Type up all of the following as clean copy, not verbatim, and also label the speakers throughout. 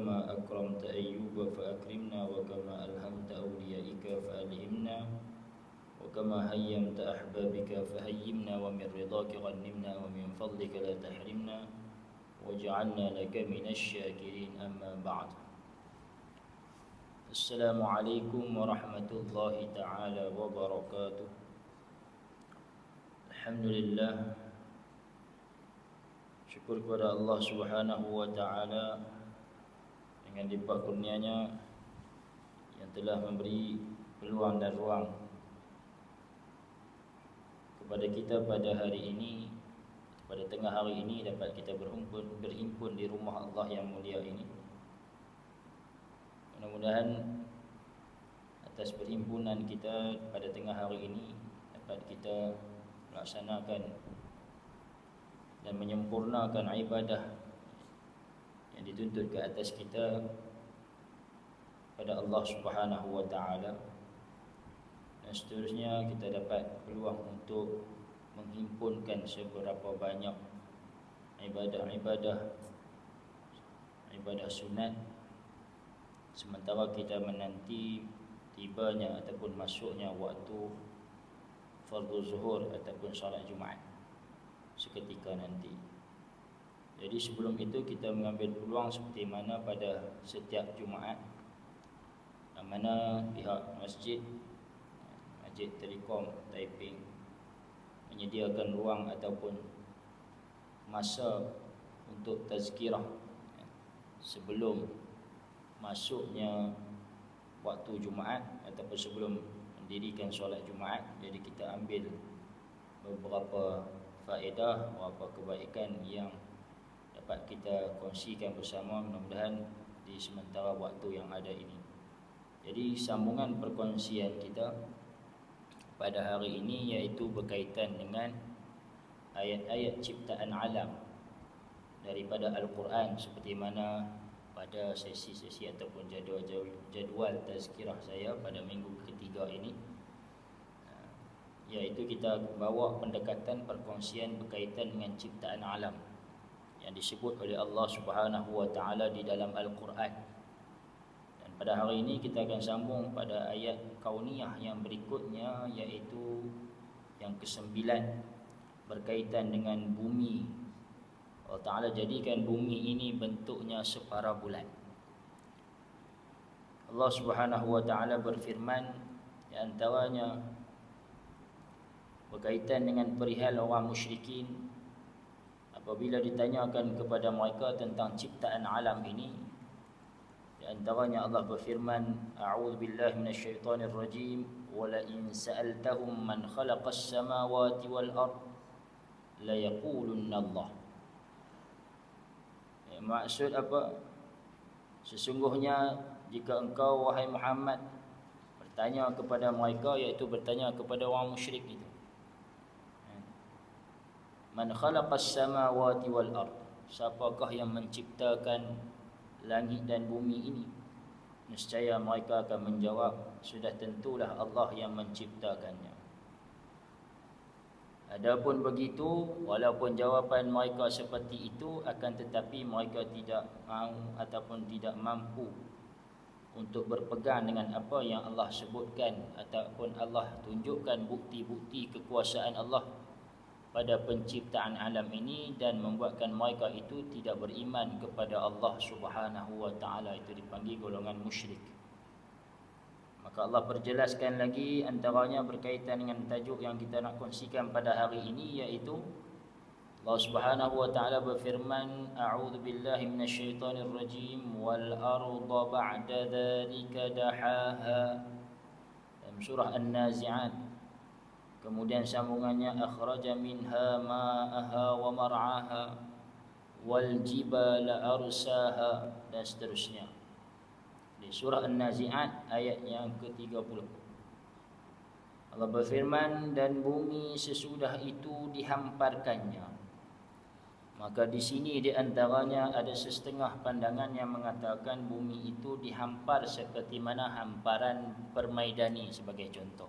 Speaker 1: كما أكرمت أيوب فأكرمنا وكما ألهمت أوليائك فألهمنا وكما هيمت أحبابك فهيمنا ومن رضاك غنمنا ومن فضلك لا تحرمنا واجعلنا لك من الشاكرين أما بعد. السلام عليكم ورحمة الله تعالى وبركاته. Alhamdulillah, syukur kepada Allah Subhanahu wa taala dengan limpah kurnianya yang telah memberi peluang dan ruang kepada kita pada hari ini, pada tengah hari ini dapat kita berhimpun di rumah Allah yang mulia ini. Mudah-mudahan atas perhimpunan kita pada tengah hari ini dapat kita melaksanakan dan menyempurnakan ibadah yang dituntut ke atas kita pada Allah Subhanahu wa taala, dan seterusnya kita dapat peluang untuk menghimpunkan seberapa banyak ibadah sunat sementara kita menanti tibanya ataupun masuknya waktu fardu zuhur ataupun solat Jumaat seketika nanti. Jadi sebelum itu kita mengambil peluang seperti mana pada setiap Jumaat, yang mana pihak Masjid Telekom Taiping menyediakan ruang ataupun masa untuk tazkirah sebelum masuknya waktu Jumaat ataupun sebelum mendirikan solat Jumaat. Jadi kita ambil beberapa faedah, beberapa kebaikan yang dapat kita kongsikan bersama, mudah-mudahan di sementara waktu yang ada ini. Jadi sambungan perkongsian kita pada hari ini iaitu berkaitan dengan ayat-ayat ciptaan alam daripada Al-Quran, seperti mana pada sesi-sesi ataupun jadual tazkirah saya pada minggu ketiga ini, iaitu kita bawa pendekatan perkongsian berkaitan dengan ciptaan alam yang disebut oleh Allah Subhanahu wa taala di dalam Al-Quran. Dan pada hari ini kita akan sambung pada ayat kauniyah yang berikutnya, iaitu yang ke-9 berkaitan dengan bumi. Allah Ta'ala jadikan bumi ini bentuknya separa bulan. Allah Subhanahu wa ta'ala berfirman di antaranya berkaitan dengan perihal orang musyrikin apabila ditanyakan kepada mereka tentang ciptaan alam ini. Di antaranya Allah berfirman, a'udzu billahi minasyaitonir rajim, wa la in sa'altahum man khalaqas samawati wal ard la yaqulunna Allah. Maksud apa? Sesungguhnya jika engkau wahai Muhammad bertanya kepada mereka, iaitu bertanya kepada orang musyrik itu, man khalaqas samawati wal ard, siapakah yang menciptakan langit dan bumi ini? Nescaya mereka akan menjawab, sudah tentulah Allah yang menciptakannya. Adapun begitu, walaupun jawapan mereka seperti itu, akan tetapi mereka tidak mahu ataupun tidak mampu untuk berpegang dengan apa yang Allah sebutkan ataupun Allah tunjukkan bukti-bukti kekuasaan Allah pada penciptaan alam ini, dan membuatkan mereka itu tidak beriman kepada Allah Subhanahu wa taala. Itu dipanggil golongan musyrik. Maka Allah perjelaskan lagi antaranya berkaitan dengan tajuk yang kita nak kongsikan pada hari ini, iaitu Allah Subhanahu wa taala berfirman, a'udzu billahi minasyaitonir rajim, wal arda ba'da dzalika dahaha, dalam surah An-Nazi'at. Kemudian sambungannya, akhraja minha ma'aha wa mar'aha wal jibala arsaha, dan seterusnya. Di surah An-Nazi'at ayat yang ke-30 Allah berfirman, dan bumi sesudah itu dihamparkannya. Maka di sini di antaranya ada setengah pandangan yang mengatakan bumi itu dihampar seperti mana hamparan permaidani sebagai contoh,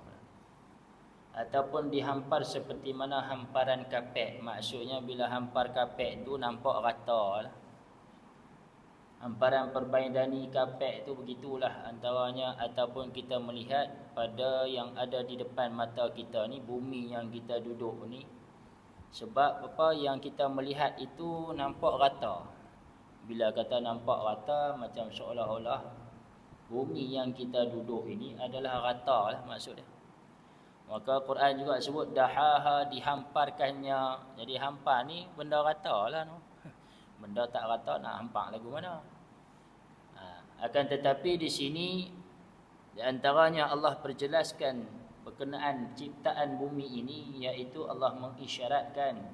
Speaker 1: ataupun dihampar seperti mana hamparan kapek. Maksudnya bila hampar kapek tu nampak rata lah. hamparan perbaidani kapek tu begitulah antaranya, ataupun kita melihat pada yang ada di depan mata kita ni, bumi yang kita duduk ni. Sebab apa yang kita melihat itu nampak rata. Bila kata nampak rata, macam seolah-olah bumi yang kita duduk ini adalah rata lah maksud dia. Maka Quran juga sebut dahaha, dihamparkannya. Jadi hampar ni benda rata lah no. Benda tak rata nak hampar lagu mana? Akan tetapi di sini di antaranya Allah perjelaskan berkenaan ciptaan bumi ini, iaitu Allah mengisyaratkan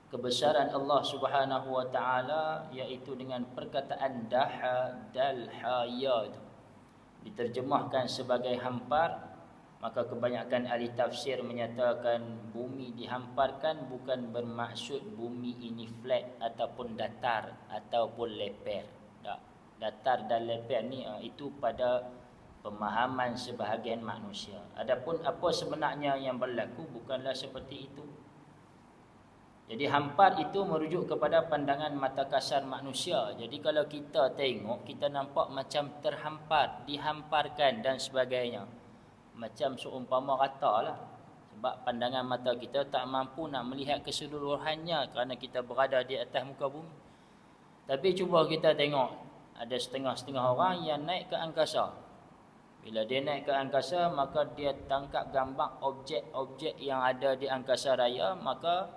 Speaker 1: kebesaran Allah Subhanahu wa taala, iaitu dengan perkataan daha dal hayat, diterjemahkan sebagai hampar. Maka kebanyakan ahli tafsir menyatakan bumi dihamparkan bukan bermaksud bumi ini flat ataupun datar ataupun leper. Tak. Datar dan leper ni itu pada pemahaman sebahagian manusia. Adapun apa sebenarnya yang berlaku bukanlah seperti itu. Jadi hampar itu merujuk kepada pandangan mata kasar manusia. Jadi kalau kita tengok, kita nampak macam terhampar, dihamparkan dan sebagainya. Macam seumpama rata lah. Sebab pandangan mata kita tak mampu nak melihat keseluruhannya kerana kita berada di atas muka bumi. Tapi cuba kita tengok, ada setengah-setengah orang yang naik ke angkasa. Bila dia naik ke angkasa, maka dia tangkap gambar objek-objek yang ada di angkasa raya. Maka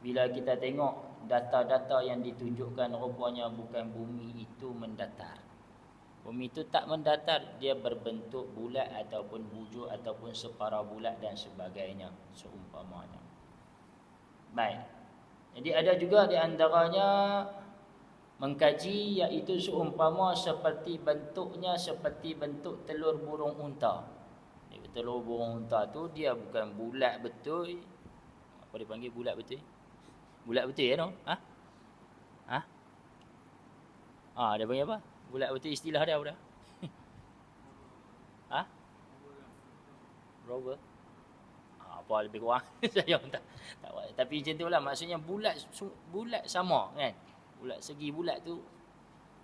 Speaker 1: bila kita tengok data-data yang ditunjukkan, rupanya bukan bumi itu mendatar. Bumi itu tak mendatar, dia berbentuk bulat ataupun bujur ataupun separa bulat dan sebagainya, seumpamanya. Baik. Jadi ada juga di antaranya mengkaji, iaitu seumpama seperti bentuknya seperti bentuk telur burung unta. Telur burung unta tu dia bukan bulat betul. Apa dipanggil bulat betul? Bulat betul ya no? Dia panggil apa? Bulat betul, istilah dia apa dah? Rover. Apa lebih kurang saya pun tak. Tapi macam itulah, maksudnya bulat sama kan? Bulat segi bulat tu.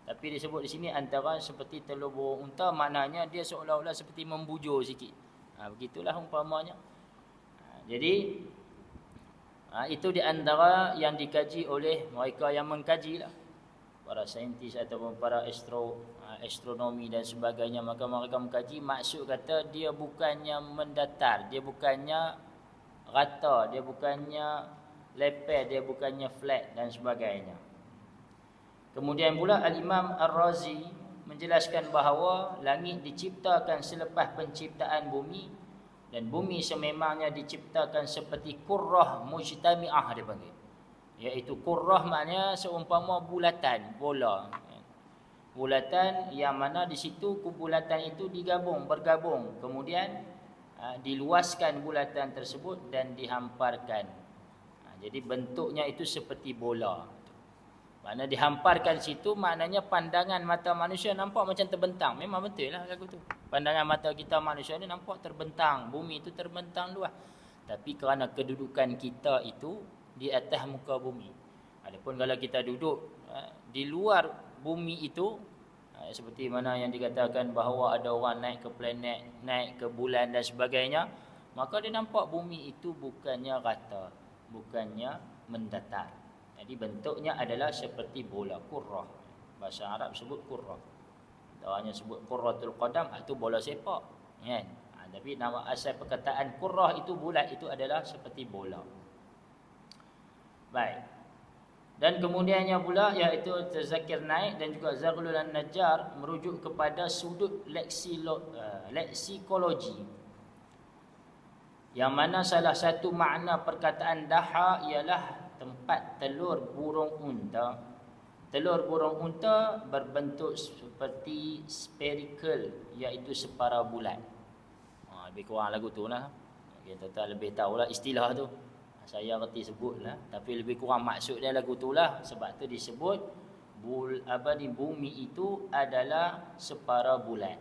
Speaker 1: Tapi disebut di sini antara seperti telur burung unta, maknanya dia seolah-olah seperti membujur sikit. Begitulah umpamanya. Jadi itu di antara yang dikaji oleh mereka yang mengkajilah, para saintis ataupun para astronomi dan sebagainya. Maka mereka mengkaji, maksud kata dia bukannya mendatar, dia bukannya rata, dia bukannya leper, dia bukannya flat dan sebagainya. Kemudian pula Al-Imam Ar-Razi menjelaskan bahawa langit diciptakan selepas penciptaan bumi, dan bumi sememangnya diciptakan seperti kurrah mujtami'ah dia panggil. Iaitu kurrah maknanya seumpama bulatan, bola. Bulatan yang mana di situ bulatan itu bergabung. Kemudian diluaskan bulatan tersebut dan dihamparkan. Jadi bentuknya itu seperti bola. Maknanya dihamparkan situ, maknanya pandangan mata manusia nampak macam terbentang. Memang betul lah lagu tu. Pandangan mata kita manusia ni nampak terbentang. Bumi itu terbentang luas. Tapi kerana kedudukan kita itu di atas muka bumi. Adapun kalau kita duduk di luar bumi itu, seperti mana yang dikatakan bahawa ada orang naik ke planet, naik ke bulan dan sebagainya, maka dia nampak bumi itu bukannya rata, bukannya mendatar. Jadi bentuknya adalah seperti bola, kurrah. Bahasa Arab sebut kurrah. Orangnya sebut kurratul qadam, itu bola sepak, kan? Tapi nama asal perkataan kurrah itu bulat, itu adalah seperti bola. Baik. Dan kemudiannya pula, iaitu Zakir Naik dan juga Zaghlul An-Najjar merujuk kepada sudut leksikologi, yang mana salah satu makna perkataan daha ialah tempat telur burung unta. Telur burung unta berbentuk seperti spherical, iaitu separa bulat. Lebih kurang lagu tu lah. Kita lebih tahulah istilah tu. Saya reti sebut lah, tapi lebih kurang maksud dia lagu tu lah. Sebab tu disebut bumi itu adalah separa bulat.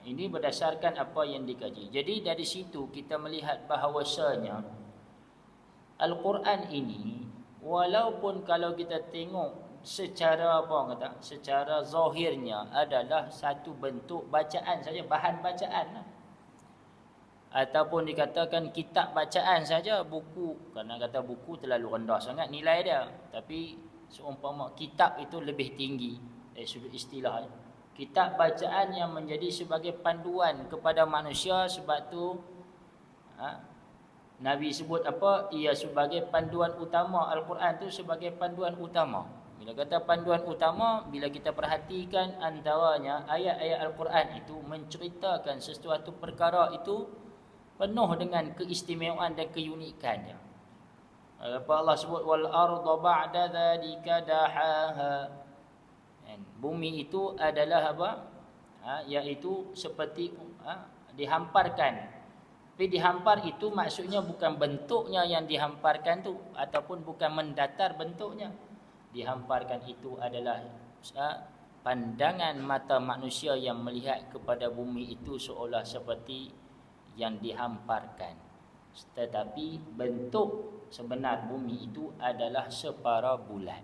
Speaker 1: Ini berdasarkan apa yang dikaji. Jadi dari situ kita melihat bahawasanya Al-Quran ini, walaupun kalau kita tengok secara apa orang kata, secara zahirnya adalah satu bentuk bacaan saja, bahan bacaan lah. Ataupun dikatakan kitab bacaan saja, buku, kerana kata buku terlalu rendah sangat nilai dia, tapi seumpama kitab itu lebih tinggi dari sudut istilah. Kitab bacaan yang menjadi sebagai panduan kepada manusia. Sebab tu Nabi sebut apa? Ia sebagai panduan utama. Al-Quran tu sebagai panduan utama. Bila kata panduan utama, bila kita perhatikan antaranya ayat-ayat Al-Quran itu menceritakan sesuatu perkara itu penuh dengan keistimewaan dan keunikannya. Apa Allah sebut wal arda ba'da dzalika dahaha. Bumi itu adalah apa? Iaitu seperti dihamparkan. Tapi dihampar itu maksudnya bukan bentuknya yang dihamparkan tu, ataupun bukan mendatar bentuknya. Dihamparkan itu adalah pandangan mata manusia yang melihat kepada bumi itu seolah seperti yang dihamparkan. Tetapi bentuk sebenar bumi itu adalah separa bulan.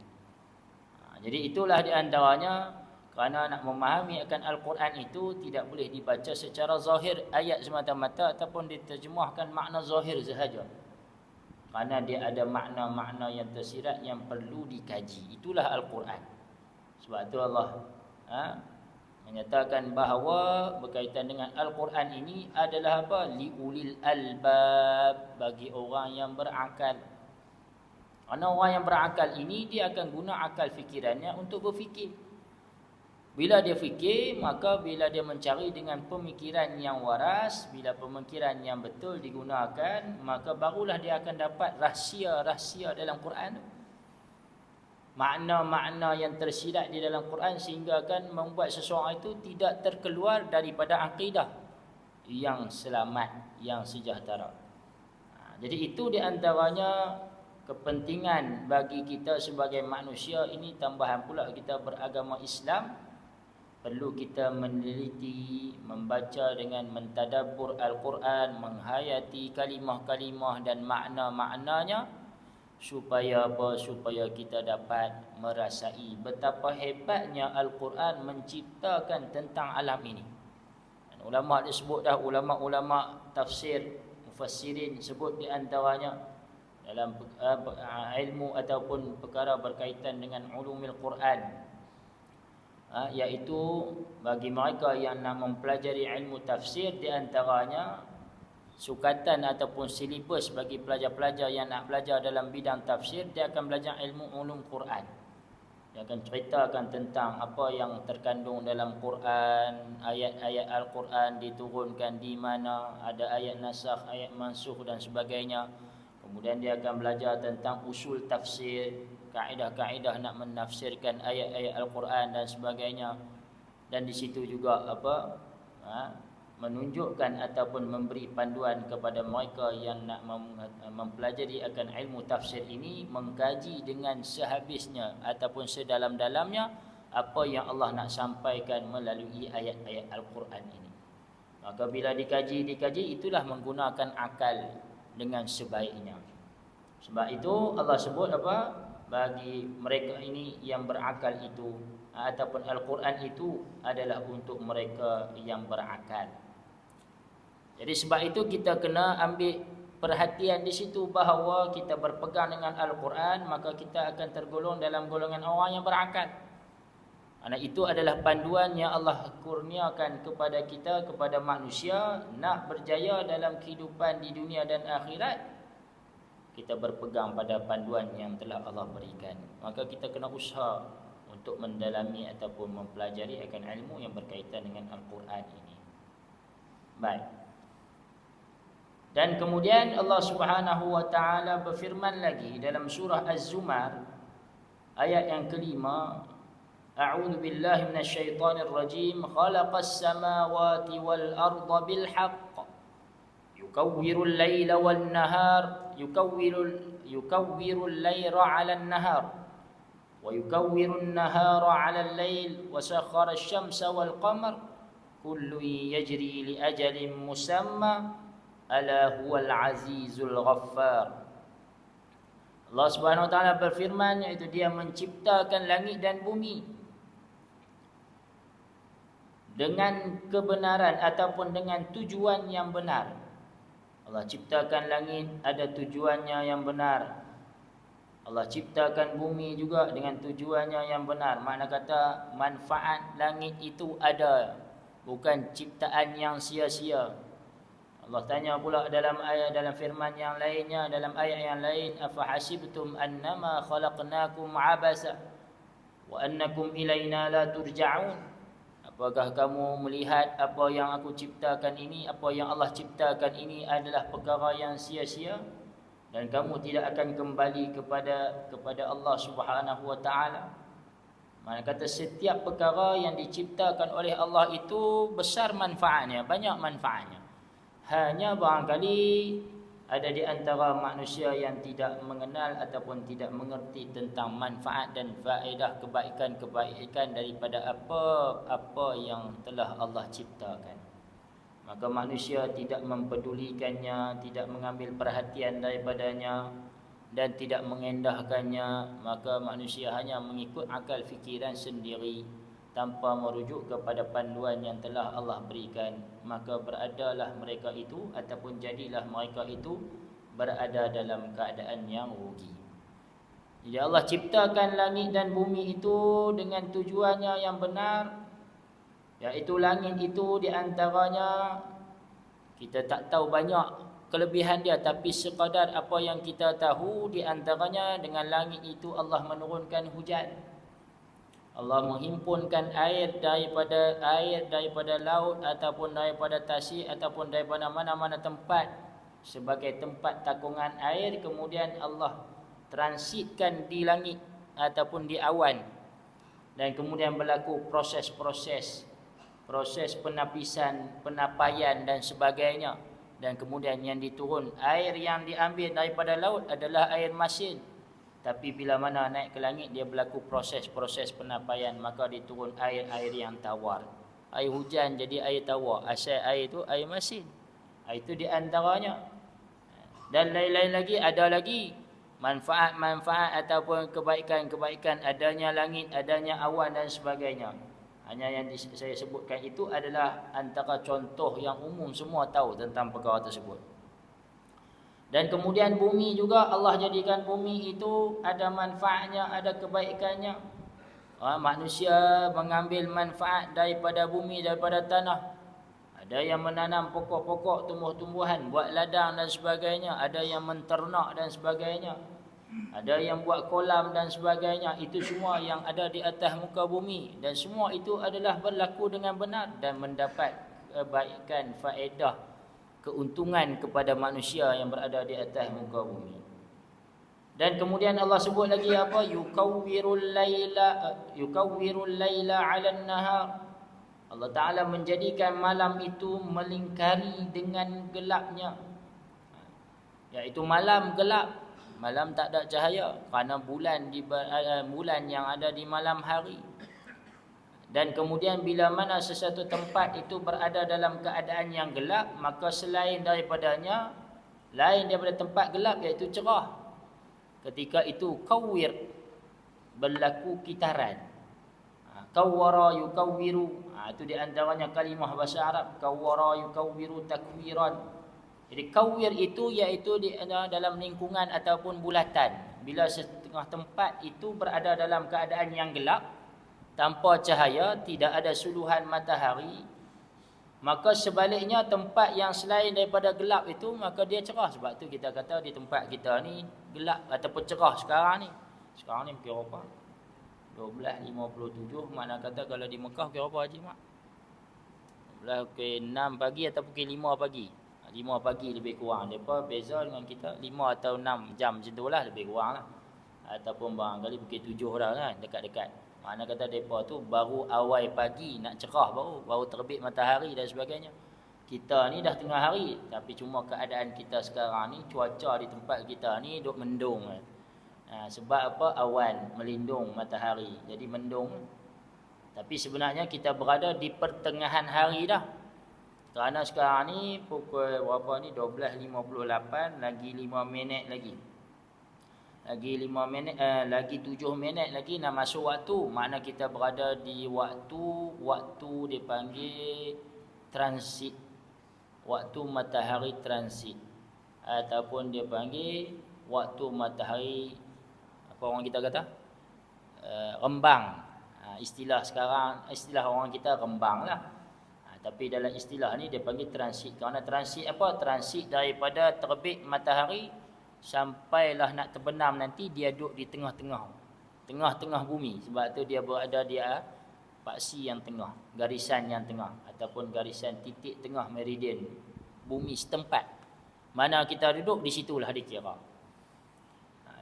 Speaker 1: Jadi itulah di antaranya, kerana nak memahami akan Al-Quran itu tidak boleh dibaca secara zahir ayat semata-mata ataupun diterjemahkan makna zahir sahaja. Kerana dia ada makna-makna yang tersirat yang perlu dikaji. Itulah Al-Quran. Sebab tu Allah menyatakan bahawa berkaitan dengan Al-Quran ini adalah apa? Liulil albab, bagi orang yang berakal. Kerana orang yang berakal ini dia akan guna akal fikirannya untuk berfikir. Bila dia fikir, maka bila dia mencari dengan pemikiran yang waras, bila pemikiran yang betul digunakan, maka barulah dia akan dapat rahsia-rahsia dalam Quran. Makna-makna yang tersirat di dalam Quran sehingga akan membuat seseorang itu tidak terkeluar daripada akidah yang selamat, yang sejahtera. Jadi itu di antaranya kepentingan bagi kita sebagai manusia ini, tambahan pula kita beragama Islam. Perlu kita meneliti, membaca dengan mentadabbur Al-Quran, menghayati kalimah-kalimah dan makna-maknanya, supaya apa? Supaya kita dapat merasai betapa hebatnya Al-Quran menciptakan tentang alam ini. Dan ulama disebut dah, ulama-ulama tafsir, mufassirin sebut di antaranya dalam ilmu ataupun perkara berkaitan dengan ulumul Quran, iaitu bagi mereka yang nak mempelajari ilmu tafsir, di antaranya sukatan ataupun silibus bagi pelajar-pelajar yang nak belajar dalam bidang tafsir, dia akan belajar ilmu ulum Quran. Dia akan ceritakan tentang apa yang terkandung dalam Quran, ayat-ayat Al-Quran diturunkan di mana, ada ayat nasakh, ayat mansukh dan sebagainya. Kemudian dia akan belajar tentang usul tafsir, kaedah-kaedah nak menafsirkan ayat-ayat Al-Quran dan sebagainya. Dan di situ juga apa? Menunjukkan ataupun memberi panduan kepada mereka yang nak mempelajari akan ilmu tafsir ini, mengkaji dengan sehabisnya ataupun sedalam-dalamnya apa yang Allah nak sampaikan melalui ayat-ayat Al-Quran ini. Maka bila dikaji, itulah menggunakan akal dengan sebaiknya. Sebab itu Allah sebut apa? Bagi mereka ini yang berakal itu, ataupun Al-Quran itu adalah untuk mereka yang berakal. Jadi sebab itu kita kena ambil perhatian di situ bahawa kita berpegang dengan Al-Quran, maka kita akan tergolong dalam golongan orang yang berakal. Kerana itu adalah panduan yang Allah kurniakan kepada kita, kepada manusia, nak berjaya dalam kehidupan di dunia dan akhirat. Kita berpegang pada panduan yang telah Allah berikan. Maka kita kena usaha untuk mendalami ataupun mempelajari akan ilmu yang berkaitan dengan Al-Quran ini. Baik. Dan kemudian Allah Subhanahu wa taala berfirman lagi dalam surah Az-Zumar ayat yang kelima, A'udzu billahi minasyaitonir rajim, khalaqas samawati wal arda bil haqq yukawwirul laila wan nahar yukawwirul laila 'alan nahar wa yukawwirun nahara 'alal lail wa sakhkhara asy-syamsa wal qamar kullun yajri li ajalin musamma ala huwal azizul ghaffar. Allah Subhanahu Wa Taala berfirman, iaitu Dia menciptakan langit dan bumi dengan kebenaran ataupun dengan tujuan yang benar. Allah ciptakan langit ada tujuannya yang benar. Allah ciptakan bumi juga dengan tujuannya yang benar. Makna kata manfaat langit itu ada, bukan ciptaan yang sia-sia. Allah tanya pula dalam ayat, dalam firman yang lainnya, dalam ayat yang lain, afa hasibtum annama khalaqnakum abasa wa annakum ilaina la turja'un. Apakah kamu melihat apa yang aku ciptakan ini, apa yang Allah ciptakan ini adalah perkara yang sia-sia dan kamu tidak akan kembali kepada Allah Subhanahu Wa Taala? Mana kata setiap perkara yang diciptakan oleh Allah itu besar manfaatnya, banyak manfaatnya. Hanya barangkali ada di antara manusia yang tidak mengenal ataupun tidak mengerti tentang manfaat dan faedah kebaikan-kebaikan daripada apa yang telah Allah ciptakan. Maka manusia tidak mempedulikannya, tidak mengambil perhatian daripadanya dan tidak mengendahkannya. Maka manusia hanya mengikut akal fikiran sendiri tanpa merujuk kepada panduan yang telah Allah berikan. Maka beradalah mereka itu ataupun jadilah mereka itu berada dalam keadaan yang rugi. Jadi Allah ciptakan langit dan bumi itu dengan tujuannya yang benar. Iaitu langit itu di antaranya kita tak tahu banyak kelebihan dia, tapi sekadar apa yang kita tahu di antaranya dengan langit itu Allah menurunkan hujan. Allah menghimpunkan air daripada laut ataupun daripada tasik ataupun daripada mana-mana tempat sebagai tempat takungan air, kemudian Allah transitkan di langit ataupun di awan dan kemudian berlaku proses penapisan, penapaian dan sebagainya. Dan kemudian yang diturun, air yang diambil daripada laut adalah air masin. Tapi bila mana naik ke langit, dia berlaku proses penapaian, maka diturun air yang tawar. Air hujan jadi air tawar, asal air itu air masin. Itu di antaranya. Dan lain-lain lagi, ada lagi manfaat-manfaat ataupun kebaikan-kebaikan adanya langit, adanya awan dan sebagainya. Hanya yang saya sebutkan itu adalah antara contoh yang umum, semua tahu tentang perkara tersebut. Dan kemudian bumi juga Allah jadikan bumi itu ada manfaatnya, ada kebaikannya. Manusia mengambil manfaat daripada bumi, daripada tanah. Ada yang menanam pokok-pokok, tumbuh-tumbuhan, buat ladang dan sebagainya. Ada yang menternak dan sebagainya. Ada yang buat kolam dan sebagainya. Itu semua yang ada di atas muka bumi. Dan semua itu adalah berlaku dengan benar dan mendapat kebaikan, faedah, keuntungan kepada manusia yang berada di atas muka bumi. Dan kemudian Allah sebut lagi apa? Yukawwirul laila 'alan nahar. Allah Ta'ala menjadikan malam itu melingkari dengan gelapnya. Iaitu malam gelap. Malam tak ada cahaya kerana bulan yang ada di malam hari. Dan kemudian bila mana sesuatu tempat itu berada dalam keadaan yang gelap, maka selain daripada tempat gelap iaitu cerah. Ketika itu kawwir, berlaku kitaran. Kawwara yukawwiru, itu di antaranya kalimah bahasa Arab. Kawwara yukawwiru takwiran. Jadi kawwir itu iaitu dalam lingkungan ataupun bulatan. Bila setengah tempat itu berada dalam keadaan yang gelap, tanpa cahaya, tidak ada suluhan matahari, maka sebaliknya tempat yang selain daripada gelap itu, maka dia cerah. Sebab tu kita kata di tempat kita ni gelap ataupun cerah sekarang ni. Sekarang ni pukul berapa? 12.57. Makna kata kalau di Mekah pukul berapa Haji Mak? Pukul 6 pagi atau pukul 5 pagi? 5 pagi lebih kurang. Mereka beza dengan kita 5 atau 6 jam macam tu lah, lebih kurang lah. Ataupun barangkali pukul 7 dah kan, dekat-dekat. Makna kata mereka tu baru awal pagi nak cerah, baru terbit matahari dan sebagainya. Kita ni dah tengah hari, tapi cuma keadaan kita sekarang ni, cuaca di tempat kita ni duk mendung. Sebab apa? Awan melindung matahari, jadi mendung. Tapi sebenarnya kita berada di pertengahan hari dah. Kerana sekarang ni pukul berapa ni? 12.58, lagi 5 minit lagi. lagi 5 minit, lagi 7 minit lagi nak masuk waktu. Makna kita berada di waktu dipanggil transit. Waktu matahari transit. Ataupun dia panggil waktu matahari, apa orang kita kata? Rembang. Istilah sekarang, istilah orang kita rembang lah. Tapi dalam istilah ni dia panggil transit. Kerana transit apa? Transit daripada terbit matahari sampailah nak terbenam nanti, dia duduk di tengah-tengah bumi. Sebab tu dia berada di paksi yang tengah, garisan yang tengah, ataupun garisan titik tengah meridian bumi setempat. Mana kita duduk, di situlah dikira.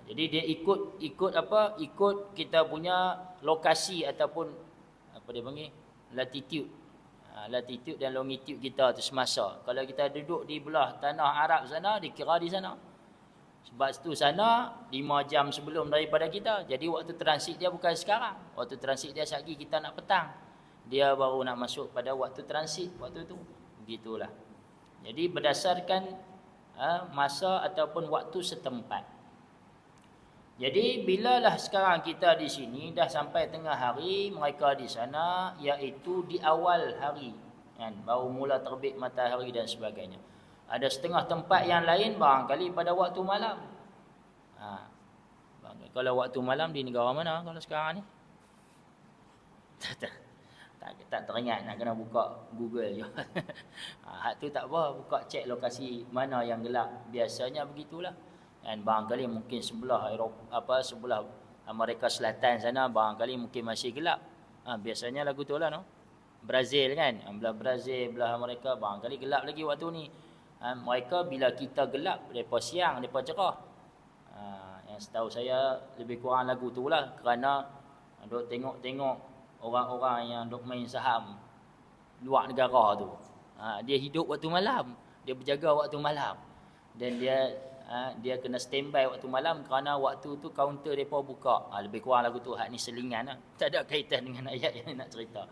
Speaker 1: Jadi dia ikut apa? Ikut kita punya lokasi ataupun apa dia panggil? Latitude. Latitude dan longitude kita tu semasa. Kalau kita duduk di belah tanah Arab sana, dikira di sana. Sebab tu sana 5 jam sebelum daripada kita. Jadi waktu transit dia bukan sekarang. Waktu transit dia sehari kita nak petang. Dia baru nak masuk pada waktu transit waktu tu. Begitulah. Jadi berdasarkan masa ataupun waktu setempat. Jadi bilalah sekarang kita di sini dah sampai tengah hari, mereka di sana iaitu di awal hari, kan, baru mula terbit matahari dan sebagainya. Ada setengah tempat yang lain barangkali pada waktu malam. Kalau waktu malam di negara mana kalau sekarang ni? Tak teringat, nak kena buka Google je. Hak tu tak apa, buka cek lokasi mana yang gelap. Biasanya begitulah. Dan barangkali mungkin sebelah Eropah, sebelah Amerika Selatan sana barangkali mungkin masih gelap. Biasanya lagu tu lah, no? Brazil kan, belah Brazil, belah Amerika barangkali gelap lagi waktu ni. Mereka bila kita gelap, mereka siang, mereka cerah. Yang setahu saya lebih kurang lagu tu lah. Kerana duk tengok-tengok orang-orang yang duk main saham luar negara tu. Dia hidup waktu malam, dia berjaga waktu malam. Dan dia kena standby waktu malam kerana waktu tu kaunter mereka buka. Lebih kurang lagu tu. Hak ni selingan lah. Tak ada kaitan dengan ayat yang nak cerita.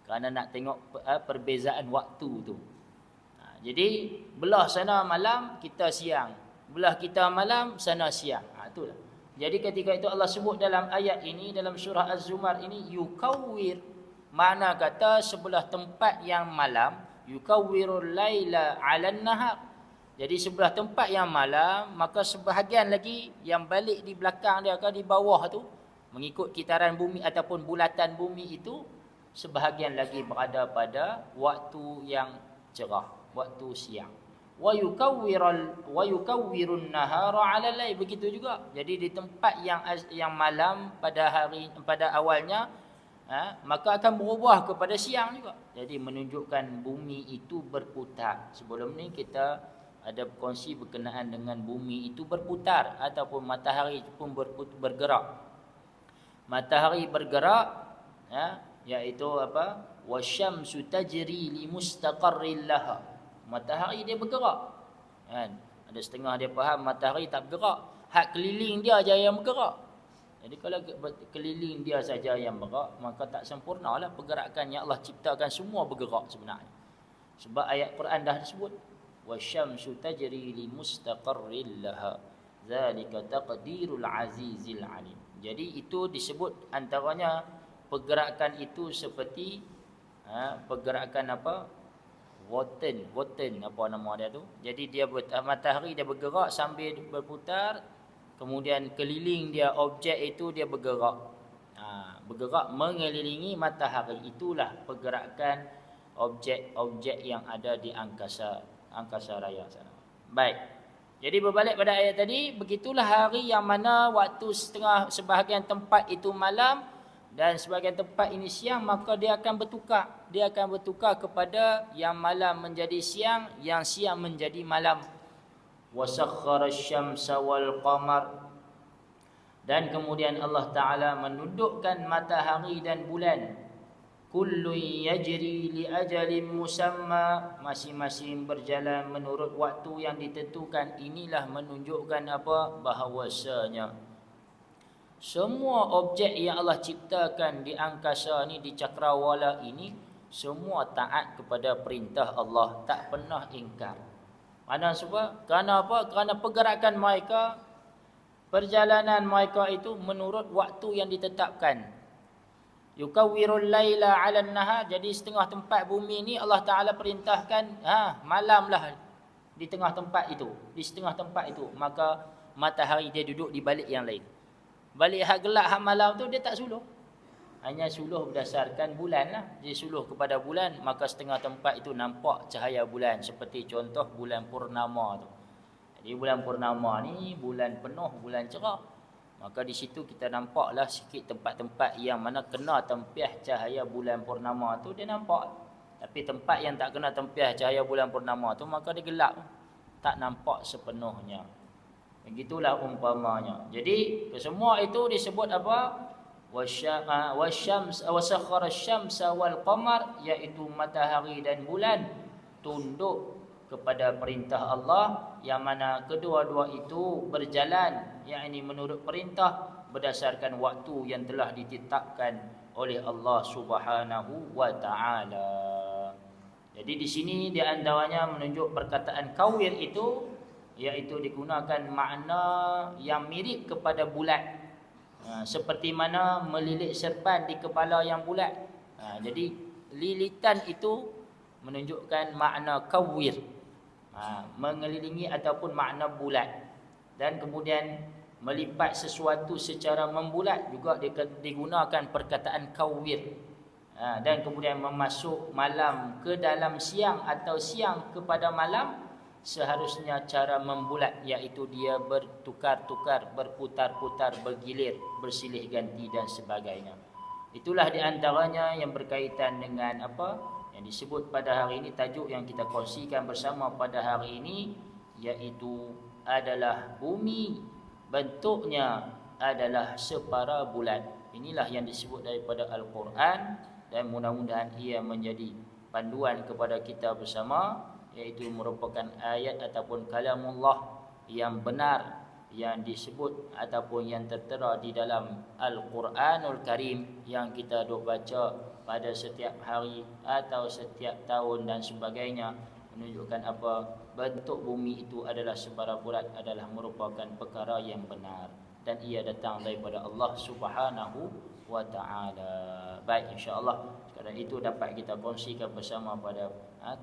Speaker 1: Kerana nak tengok perbezaan waktu tu. Jadi belah sana malam, kita siang. Belah kita malam, sana siang. Itulah. Jadi ketika itu Allah sebut dalam ayat ini, dalam surah Az-Zumar ini, yukawwir. Makna kata sebelah tempat yang malam, yukawwirul laila 'alan nahar. Jadi sebelah tempat yang malam, maka sebahagian lagi yang balik di belakang dia ke di bawah tu, mengikut kitaran bumi ataupun bulatan bumi itu, sebahagian lagi berada pada waktu yang cerah, waktu siang. Wa yukawwirun nahara 'ala al-lail, begitu juga. Jadi di tempat yang malam pada awalnya, maka akan berubah kepada siang juga. Jadi menunjukkan bumi itu berputar. Sebelum ni kita ada berkongsi berkenaan dengan bumi itu berputar ataupun matahari pun bergerak. Matahari bergerak, iaitu apa? Wasyamsu tajri li mustaqarril laha. Matahari dia bergerak. Kan? Ada setengah dia faham matahari tak bergerak. Hak keliling dia aja yang bergerak. Jadi kalau keliling dia saja yang bergerak, maka tak sempurnalah pergerakan yang Allah ciptakan, semua bergerak sebenarnya. Sebab ayat Quran dah disebut, wasyamsu tajri li mustaqarril laha. Zalika taqdirul azizil alim. Jadi itu disebut antaranya pergerakan itu seperti pergerakan apa? Woten apa nama dia tu. Jadi dia matahari dia bergerak sambil berputar, kemudian keliling dia objek itu dia bergerak. Bergerak mengelilingi matahari. Itulah pergerakan objek-objek yang ada di angkasa raya sana. Baik. Jadi berbalik pada ayat tadi, begitulah hari yang mana waktu sebahagian tempat itu malam dan sebahagian tempat ini siang, maka dia akan bertukar. Dia akan bertukar kepada yang malam menjadi siang, yang siang menjadi malam. Wasakhkhara asy-syamsa wal qamar. Dan kemudian Allah Ta'ala menundukkan matahari dan bulan. Kullu yajri li ajalin musamma. Masing-masing berjalan menurut waktu yang ditentukan. Inilah menunjukkan apa? Bahawasanya semua objek yang Allah ciptakan di angkasa ni, di cakrawala ini, semua taat kepada perintah Allah, tak pernah ingkar. Mana sebab? Kerana apa? Kerana pergerakan mereka perjalanan mereka itu menurut waktu yang ditetapkan. Yukawwirul laila 'alan nahar, jadi setengah tempat bumi ni Allah Taala perintahkan malamlah di tengah tempat itu, di setengah tempat itu, maka matahari dia duduk di balik yang lain. Balik hak gelap hak malam tu dia tak suluh. Hanya suluh berdasarkan bulan lah. Dia suluh kepada bulan, maka setengah tempat itu nampak cahaya bulan. Seperti contoh bulan purnama tu. Jadi bulan purnama ni bulan penuh, bulan cerah. Maka di situ kita nampaklah sikit tempat-tempat yang mana kena tempiah cahaya bulan purnama tu dia nampak. Tapi tempat yang tak kena tempiah cahaya bulan purnama tu maka dia gelap. Tak nampak sepenuhnya. Begitulah umpamanya. Jadi semua itu disebut apa? Wasyams wasakhara asy-syamsa wal qamar, iaitu matahari dan bulan tunduk kepada perintah Allah, yang mana kedua-dua itu berjalan, yakni menurut perintah berdasarkan waktu yang telah ditetapkan oleh Allah Subhanahu wa taala. Jadi di sini di antaranya menunjuk perkataan kawir itu, iaitu digunakan makna yang mirip kepada bulat. Seperti mana melilit serpan di kepala yang bulat. Jadi lilitan itu menunjukkan makna kawir, mengelilingi ataupun makna bulat. Dan kemudian melipat sesuatu secara membulat juga digunakan perkataan kawir. Dan kemudian memasuk malam ke dalam siang atau siang kepada malam, seharusnya cara membulat, iaitu dia bertukar-tukar, berputar-putar, bergilir, bersilih ganti dan sebagainya. Itulah di antaranya yang berkaitan dengan apa yang disebut pada hari ini, tajuk yang kita kongsikan bersama pada hari ini, iaitu adalah bumi bentuknya adalah separa bulan. Inilah yang disebut daripada Al-Quran, dan mudah-mudahan ia menjadi panduan kepada kita bersama, iaitu merupakan ayat ataupun kalamullah yang benar yang disebut ataupun yang tertera di dalam Al-Quranul Karim yang kita duk baca pada setiap hari atau setiap tahun dan sebagainya, menunjukkan apa? Bentuk bumi itu adalah separa bulat adalah merupakan perkara yang benar, dan ia datang daripada Allah Subhanahu wa taala. Baik, insya-Allah sekadar itu dapat kita kongsikan bersama pada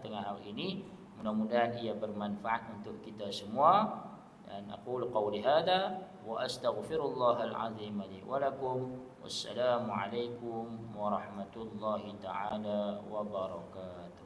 Speaker 1: tengah hari ini. Mudah-mudahan ia bermanfaat untuk kita semua. Dan aku qauli hadza wa astaghfirullahal azim li wa lakum. Wassalamualaikum warahmatullahi taala wabarakatuh.